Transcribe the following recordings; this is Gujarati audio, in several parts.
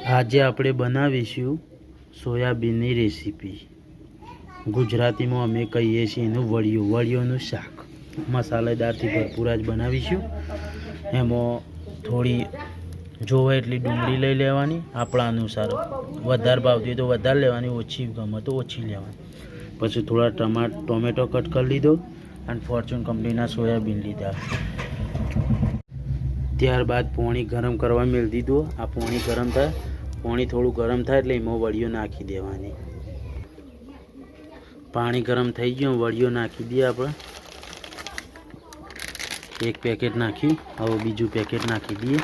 આજે આપણે બનાવીશું સોયાબીનની રેસીપી। ગુજરાતીમાં અમે કહીએ છીએ એનું વડિયોનું શાક। મસાલેદારથી ભરપૂર આજ બનાવીશું। એમાં થોડી જોવે એટલી ડુંગળી લઈ લેવાની, આપણા અનુસાર વધારે ભાવતી હોય તો વધારે લેવાની, ઓછી ગમે તો ઓછી લેવાની। પછી થોડા ટોમેટો કટ કરી લીધો અને ફોર્ચ્યુન કંપનીના સોયાબીન લીધા। ત્યારબાદ પાણી ગરમ કરવા મેળ દીધું। આ પાણી ગરમ થાય, પાણી થોડું ગરમ થાય એટલે એમાં વડિયો નાખી દેવાની। પાણી ગરમ થઈ ગયું, વડિયો નાખી દઈએ આપણે। એક પેકેટ નાખ્યું, હવે બીજું પેકેટ નાખી દઈએ।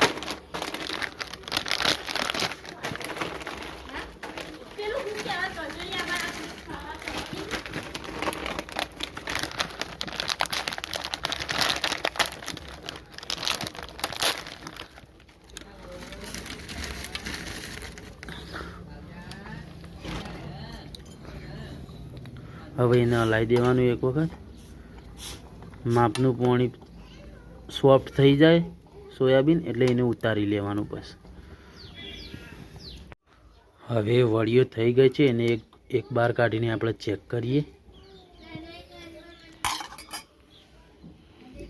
હવે એને હલાવી દેવાનું એક વખત। માપનું પાણી સોફ્ટ થઈ જાય સોયાબીન એટલે એને ઉતારી લેવાનું। બસ હવે વડિયો થઈ ગઈ છે, એને એક બાર કાઢીને આપણે ચેક કરીએ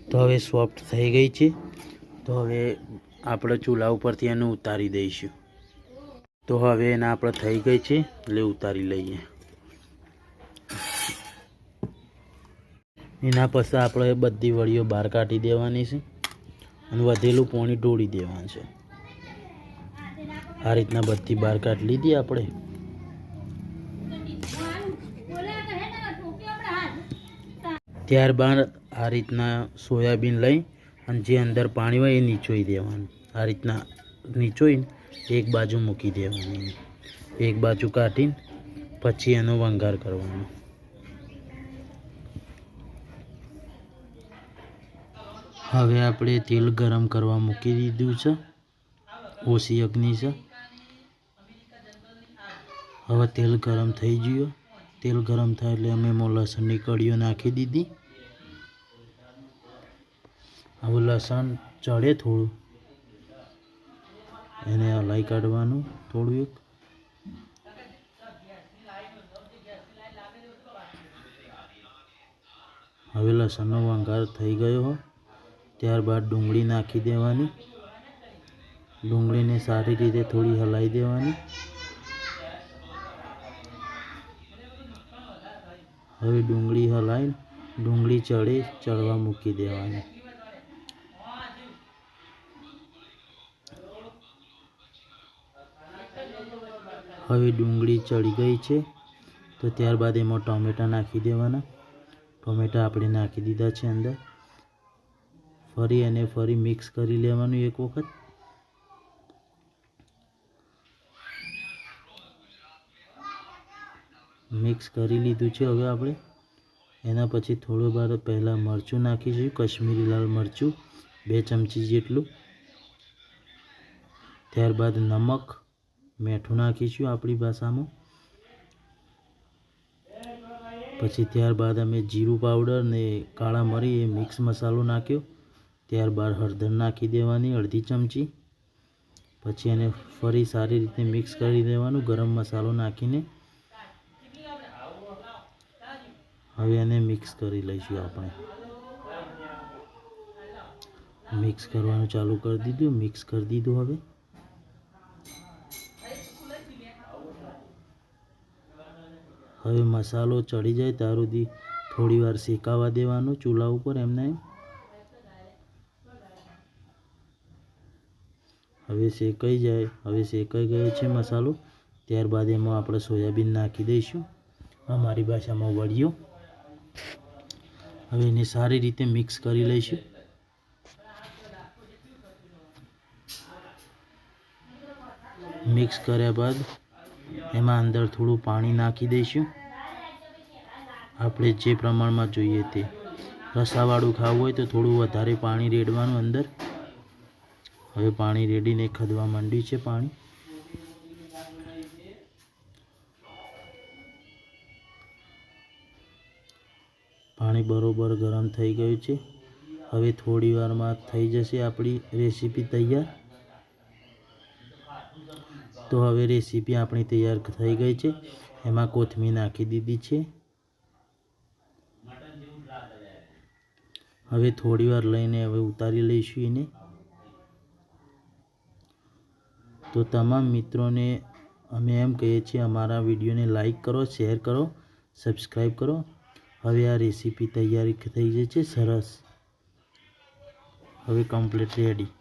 તો હવે સોફ્ટ થઈ ગઈ છે। તો હવે આપણે ચૂલા ઉપરથી એને ઉતારી દઈશું। તો હવે એને આપણે થઈ ગઈ છે એટલે ઉતારી લઈએ। એના પછી આપણે બધી વડીઓ બહાર કાઢી દેવાની છે અને વધેલું પાણી ઢોળી દેવાનું છે। આ રીતના બધી બહાર કાઢી લીધી આપણે। ત્યારબાદ આ રીતના સોયાબીન લઈ અને જે અંદર પાણી હોય એ નીચોઈ દેવાનું। આ રીતના નીચોઈને એક બાજુ મૂકી દેવાની, એક બાજુ કાઢીને પછી એનો વંઘાર કરવાનો। હવે આપણે તેલ ગરમ કરવા મૂકી દીધું છે, ઓછી અગ્નિ છે। હવે તેલ ગરમ થઈ ગયું। તેલ ગરમ થાય એટલે અમે એમાં લસણની કળીઓ નાખી દીધી। હવે લસણ ચડે થોડું, એને હલાવી કાઢવાનું થોડું એક। હવે લસણનો વંઘાર થઈ ગયો હોય ત્યારબાદ ડુંગળી નાખી દેવાની। ડુંગળીને સારી રીતે થોડી હલાવી દેવાની। હવે ડુંગળી હલાવી, ડુંગળી ચડવા મૂકી દેવાની। હવે ડુંગળી ચડી ગઈ છે તો ત્યારબાદ એમાં ટોમેટા નાખી દેવાના। ટોમેટા આપણે નાખી દીધા છે અંદર। ફરી મિક્સ કરી લેવાનું એક વખત। મિક્સ કરી લીધું છે। હવે આપણે એના પછી થોડું વાર પહેલાં મરચું નાખીશું, કશ્મીરી લાલ મરચું 2 ચમચી જેટલું। ત્યારબાદ નમક, મીઠું નાખીશું આપણી ભાષામાં। પછી ત્યારબાદ અમે જીરું પાવડર ને કાળા મરી એ મિક્સ મસાલો નાખ્યો। ત્યારબાદ હળદર નાખી દેવાની અડધી ચમચી। પછી એને ફરી સારી રીતે મિક્સ કરી દેવાનું ગરમ મસાલો નાખીને। હવે એને મિક્સ કરી લઈશું આપણે। મિક્સ કરવાનું ચાલુ કરી દીધું, મિક્સ કરી દીધું। હવે મસાલો ચડી જાય ત્યાર સુધી થોડી વાર શેકાવા દેવાનો ચૂલા ઉપર એમને। હવે શેકાઈ જાય, હવે શેકાઈ ગયો છે મસાલો। ત્યારબાદ એમાં આપણે સોયાબીન નાખી દઈશું, અમારી ભાષામાં વડિયો। હવે એને સારી રીતે મિક્સ કરી લઈશું। મિક્સ કર્યા બાદ એમાં અંદર થોડું પાણી નાખી દઈશું, આપણે જે પ્રમાણમાં જોઈએ તે। રસાવાળું ખાવું હોય તો થોડું વધારે પાણી રેડવાનું અંદર। હવે પાણી રેડીને ખદવા માંડ્યું છે પાણી। પાણી બરોબર ગરમ થઈ ગયું છે। હવે થોડી વારમાં થઈ જશે આપણી રેસીપી તૈયાર। તો હવે રેસીપી આપણી તૈયાર થઈ ગઈ છે. એમાં કોથમીર નાખી દીધી છે. હવે થોડી વાર લઈને હવે ઉતારી લઈશું એને. તો તમામ મિત્રોને અમે એમ કહીએ છીએ, અમારા વિડીયોને લાઈક કરો, શેર કરો, સબસ્ક્રાઈબ કરો. હવે આ રેસીપી તૈયારી થઈ ગઈ છે સરસ. હવે કમ્પ્લીટ રેડી.